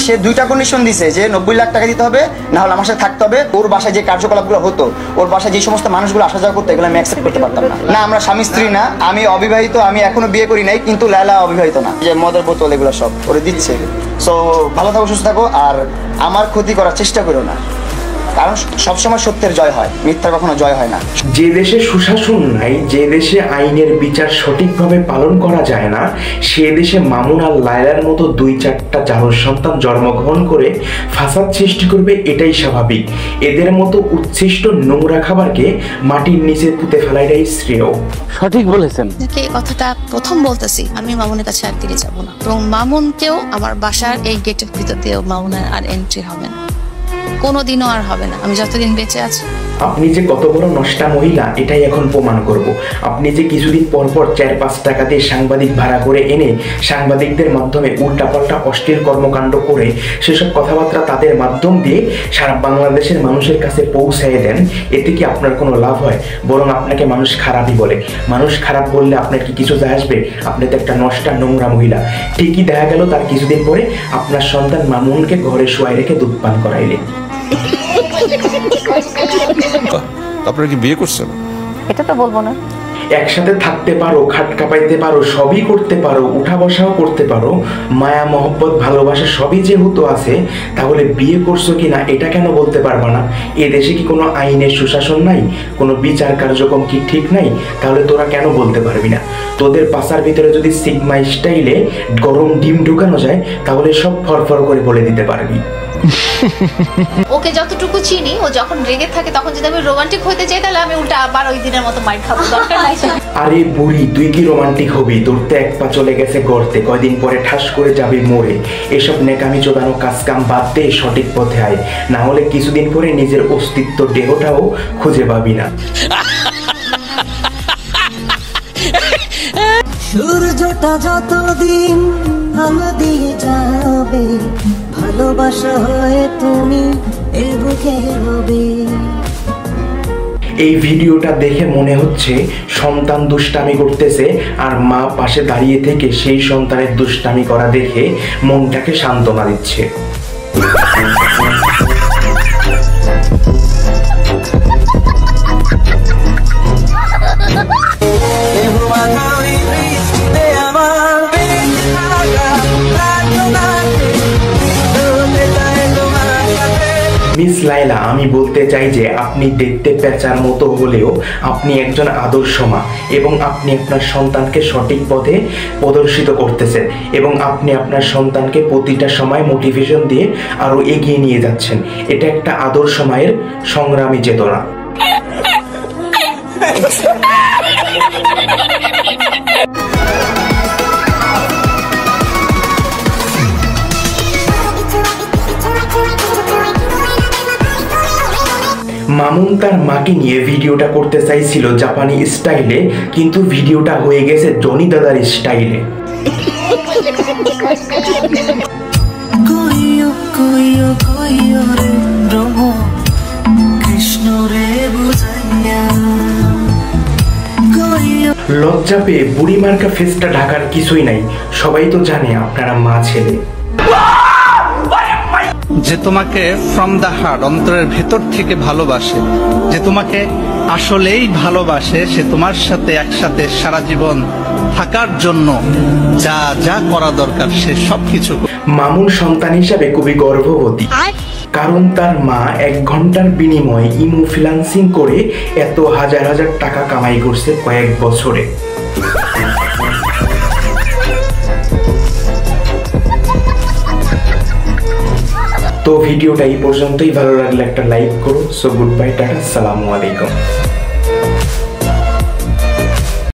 সে দুইটা কন্ডিশন দিছে যে 90 লাখ টাকা দিতে হবে, না হলে আমার সাথে থাকতে হবে। ওর বাসায় যে কার্যকলাপগুলো হতো, ওর বাসায় যে সমস্ত মানুষগুলো আসা যাওয়া করতো, এগুলো আমি অ্যাকসেপ্ট করতে পারতাম না। না, আমরা স্বামী স্ত্রী না, আমি অবিবাহিত, আমি এখনো বিয়ে করি নাই, কিন্তু লায়লা অবিবাহিত না। যে মদের বোতল এগুলো সব ওরে দিচ্ছে। সো ভালো থাকো, সুস্থ থাকো, আর আমার ক্ষতি করার চেষ্টা করো না, কারণ সবসময় সত্যের জয় হয়, মিথ্যার কখনো জয় হয় না। যে দেশে সুশাসন নাই, যে দেশে আইনের বিচার সঠিকভাবে পালন করা যায় না, সে দেশে মামুন আর লায়লার মতো 2-4টা জারজ সন্তান জন্মগ্রহণ করে ফাসাদ সৃষ্টি করবে, এটাই স্বাভাবিক। এদের মতো উচ্ছিষ্ট নোংরা খাবারকে মাটির নিচে পুঁতে ফেলাইটাই শ্রেয়। সঠিক বলেছেন। এই কথাটা প্রথম বলতেছি, আমি মামুনের কাছে আর ফিরে যাব না, এবং মামুনকেও আমার বাসার এই গেটের ভিতর দিয়েও মামুনের আর এন্ট্রি হবে না, কোনোদিনও আর হবে না, আমি যতদিন বেঁচে আছি। আপনি যে কত বড় নষ্টা মহিলা, এটাই এখন প্রমাণ করব। আপনি যে কিছুদিন পর পর 4-5 টাকা দিয়ে সাংবাদিক ভাড়া করে এনে সাংবাদিকদের মাধ্যমে উল্টাপাল্টা অশ্লীল কর্মকাণ্ড করে সেসব কথাবার্তা তাদের মাধ্যম দিয়ে সারা বাংলাদেশের মানুষের কাছে পৌঁছায় দেন, এতে কি আপনার কোনো লাভ হয়? বরং আপনাকে মানুষ খারাপই বলে। মানুষ খারাপ বললে আপনার কি কিছু যায় আসবে? আপনি তো একটা নষ্টা নোংরা মহিলা। ঠিকই দেখা গেল তার কিছুদিন পরে আপনার সন্তান মামুনকে ঘরে শোয়াই রেখে দুধ পান করাইলে। আপনারা কি বিয়ে করছেন? এটা তো বলবো না। একসাথে থাকতে পারো, খাট কাঁপাইতে পারো, সবই করতে পারো, উঠা বসাও করতে পারো, মায়া মহব্বত ভালোবাসা সবই যেহেতু আছে, তাহলে বিয়ে করছো কিনা এটা কেন বলতে পারবা না? এ দেশে কি কোনো আইনের সুশাসন নাই, কোনো বিচার কার্যক্রম কি ঠিক নাই? তাহলে তোরা কেন বলতে পারবি না? তোদের পাশার ভিতরে যদি সিগমা স্টাইলে গরম ডিম ঢুকানো যায়, তাহলে সব ফরফর করে বলে দিতে পারবি। ওকে যতটুকু চিনি, ও যখন রেগে থাকে তখন যদি আমি রোমান্টিক হতে চাই, তাহলে আমি উল্টা আবার ওই দিনের মতো মাইর খাবো, দরকার নাই। আরে বুড়ি, তুই কি রোমান্টিক হবি? তোর তো এক পা চলে গেছে গর্তে, কয়দিন পরে ঠাস করে যাবি মরে। এসব নেকামি চোদানো কাজ কাম বাদ দে, সঠিক পথে আয়, না হলে কিছুদিন পরে নিজের অস্তিত্ব দেহটাও খুঁজে পাবি না। সূর্যটা যতদিন আলো দিয়ে যাবে, ভালোবাসা হয়ে তুমি এ বুকে হবে। এই ভিডিওটা দেখে মনে হচ্ছে সন্তান দুষ্টামি করতেছে, আর মা পাশে দাঁড়িয়ে থেকে সেই সন্তানের দুষ্টামি করা দেখে মনটাকে সান্ত্বনা দিচ্ছে। মিস লায়লা, আমি বলতে চাই যে আপনি দেখতে পেঁচার মতো হলেও আপনি একজন আদর্শ মা, এবং আপনি আপনার সন্তানকে সঠিক পথে প্রদর্শিত করতেছেন, এবং আপনি আপনার সন্তানকে প্রতিটা সময় মোটিভেশন দিয়ে আরো এগিয়ে নিয়ে যাচ্ছেন। এটা একটা আদর্শ মায়ের সংগ্রামী চেতনা। মামুন তার মাকে নিয়ে ভিডিওটা করতে চাইছিল জাপানি স্টাইলে, কিন্তু ভিডিওটা হয়ে গেছে জনি দাদার স্টাইলে। লজ্জা পেয়ে বুড়ি মার্কা ফেসটা ঢাকার কিছুই নাই, সবাই তো জানে আপনারা মা ছেলে। যে তোমাকে ফ্রম দ্য হার্ট, অন্তরের ভেতর থেকে ভালোবাসে, যে তোমাকে আসলেই ভালোবাসে, সে তোমার সাথে একসাথে সারা জীবন থাকার জন্য যা যা করা দরকার সে সবকিছু। মামুন সন্তান হিসাবে খুবই গর্ভবতী, কারণ তার মা 1 ঘন্টার বিনিময়ে ইমো ফ্রিল্যান্সিং করে এত হাজার হাজার টাকা কামাই করছে কয়েক বছরে। তো ভিডিওটা এই পর্যন্তই, ভালো লাগলে একটা লাইক করো। সো গুড বাই, টাটা, আসসালামু আলাইকুম।